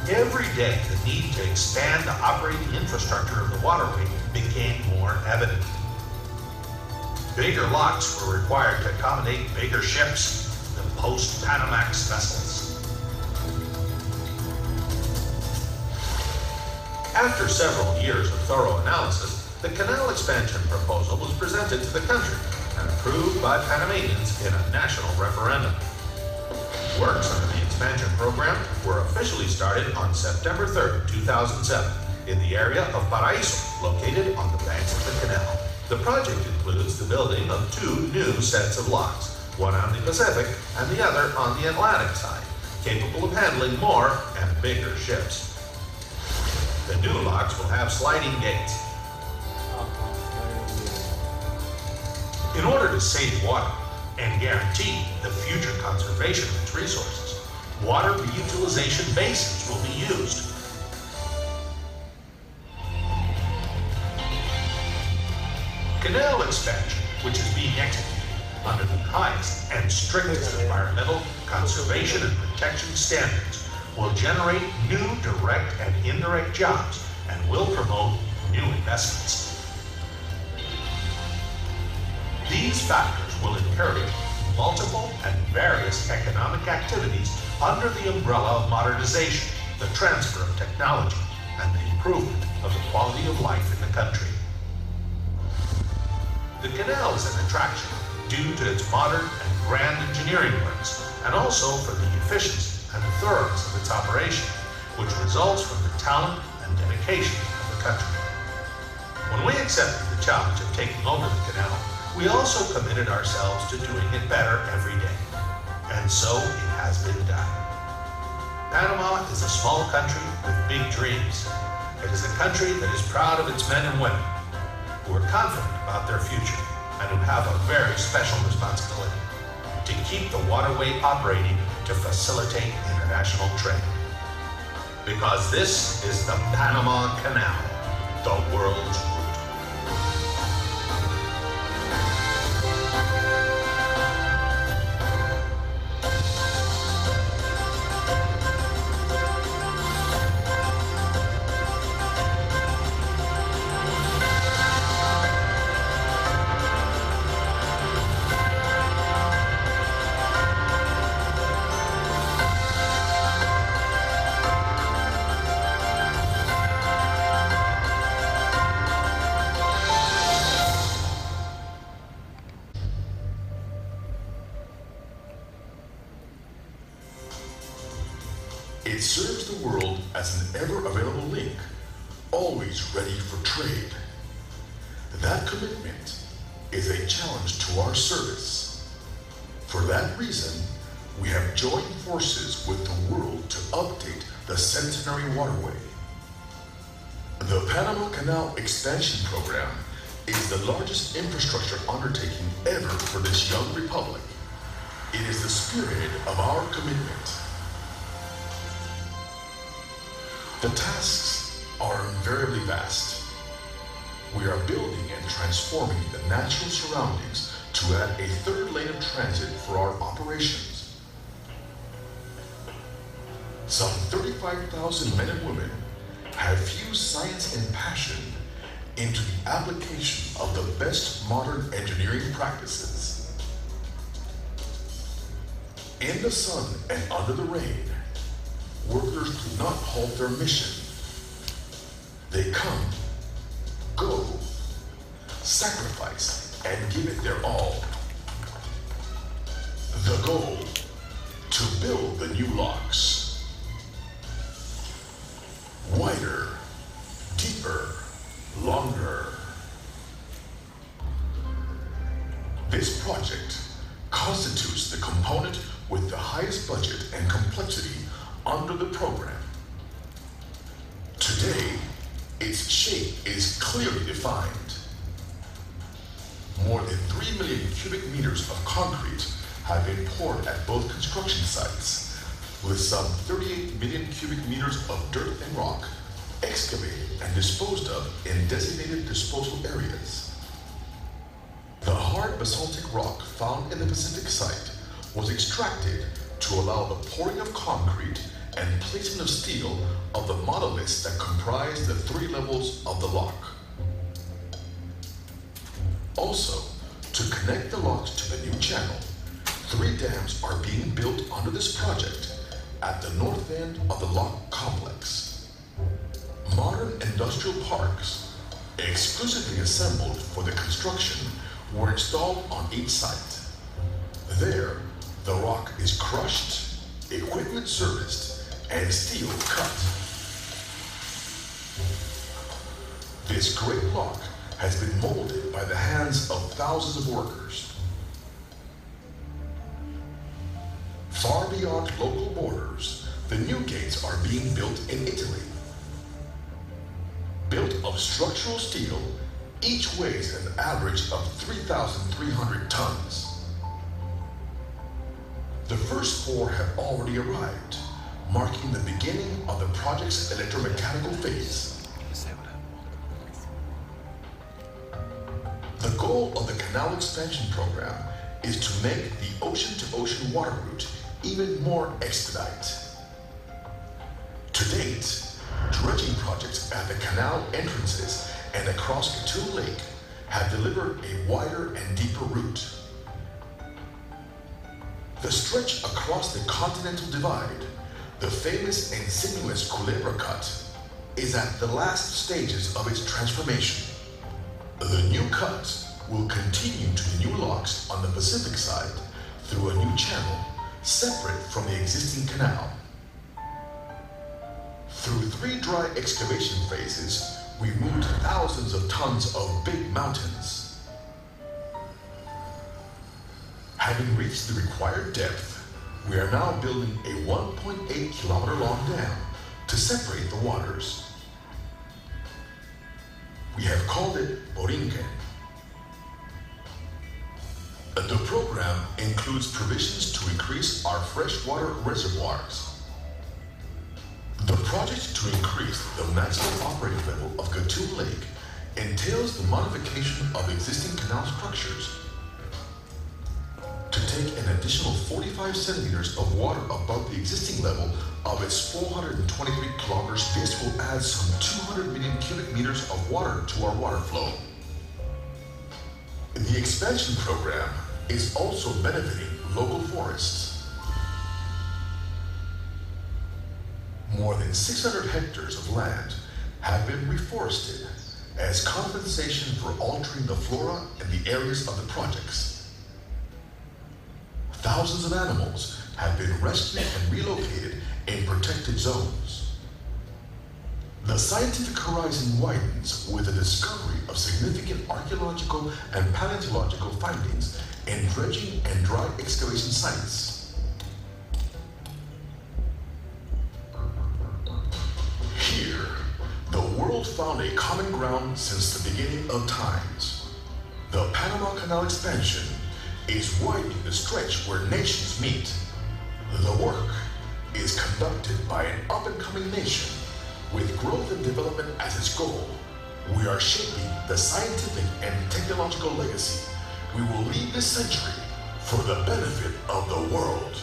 Every day, the need to expand the operating infrastructure of the waterway became more evident. Bigger locks were required to accommodate bigger ships, the post-Panamax vessels. After several years of thorough analysis, the canal expansion proposal was presented to the country and approved by Panamanians in a national referendum. Works under the expansion program were officially started on September 3, 2007, in the area of Paraíso, located on the banks of the canal. The project includes the building of two new sets of locks, one on the Pacific and the other on the Atlantic side, capable of handling more and bigger ships. The new locks will have sliding gates. In order to save water and guarantee the future conservation of its resources, water reutilization basins will be used. Canal expansion, which is being executed under the highest and strictest environmental, conservation, and protection standards, will generate new direct and indirect jobs and will promote new investments. These factors will encourage multiple and various economic activities under the umbrella of modernization, the transfer of technology, and the improvement of the quality of life in the country. The canal is an attraction due to its modern and grand engineering works, and also for the efficiency and the thoroughness of its operation, which results from the talent and dedication of the country. When we accepted the challenge of taking over the canal, we also committed ourselves to doing it better every day. And so it has been done. Panama is a small country with big dreams. It is a country that is proud of its men and women, who are confident about their future and who have a very special responsibility to keep the waterway operating to facilitate international trade. Because this is the Panama Canal, the world's route. It serves the world as an ever-available link, always ready for trade. That commitment is a challenge to our service. For that reason, we have joined forces with the world to update the Centenary Waterway. The Panama Canal Expansion Program is the largest infrastructure undertaking ever for this young republic. It is the spirit of our commitment. The tasks are invariably vast. We are building and transforming the natural surroundings to add a third lane of transit for our operations. Some 35,000 men and women have fused science and passion into the application of the best modern engineering practices. In the sun and under the rain, workers do not halt their mission. They come, go, sacrifice, and give it their all. The goal, to build the new locks. Wider, deeper, longer. This project constitutes the component with the highest budget and complexity under the program. Today, its shape is clearly defined. More than 3 million cubic meters of concrete have been poured at both construction sites, with some 38 million cubic meters of dirt and rock excavated and disposed of in designated disposal areas. The hard basaltic rock found in the Pacific site was extracted to allow the pouring of concrete and placement of steel of the monoliths that comprise the 3 levels of the lock. Also, to connect the locks to the new channel, 3 dams are being built under this project at the north end of the lock complex. Modern industrial parks, exclusively assembled for the construction, were installed on each site. There, the rock is crushed, equipment serviced, and steel cut. This great lock has been molded by the hands of thousands of workers. Far beyond local borders, the new gates are being built in Italy. Built of structural steel, each weighs an average of 3,300 tons. The first 4 have already arrived, marking the beginning of the project's electromechanical phase. The goal of the canal expansion program is to make the ocean-to-ocean water route even more expedite. To date, dredging projects at the canal entrances and across Gatun Lake have delivered a wider and deeper route. The stretch across the Continental Divide, the famous and sinuous Culebra Cut, is at the last stages of its transformation. The new cut will continue to the new locks on the Pacific side through a new channel separate from the existing canal. Through 3 dry excavation phases, we moved thousands of tons of big mountains. Having reached the required depth, we are now building a 1.8 kilometer long dam to separate the waters. We have called it Borinquen. The program includes provisions to increase our freshwater reservoirs. The project to increase the maximum operating level of Gatun Lake entails the modification of existing canal structures. To take an additional 45 centimeters of water above the existing level of its 423 kilometers, this will add some 200 million cubic meters of water to our water flow. The expansion program is also benefiting local forests. More than 600 hectares of land have been reforested as compensation for altering the flora in the areas of the projects. Thousands of animals have been rescued and relocated in protected zones. The scientific horizon widens with the discovery of significant archaeological and paleontological findings in dredging and dry excavation sites. Here, the world found a common ground since the beginning of times. The Panama Canal expansion is widening the stretch where nations meet. The work is conducted by an up-and-coming nation with growth and development as its goal. We are shaping the scientific and technological legacy we will leave this century for the benefit of the world.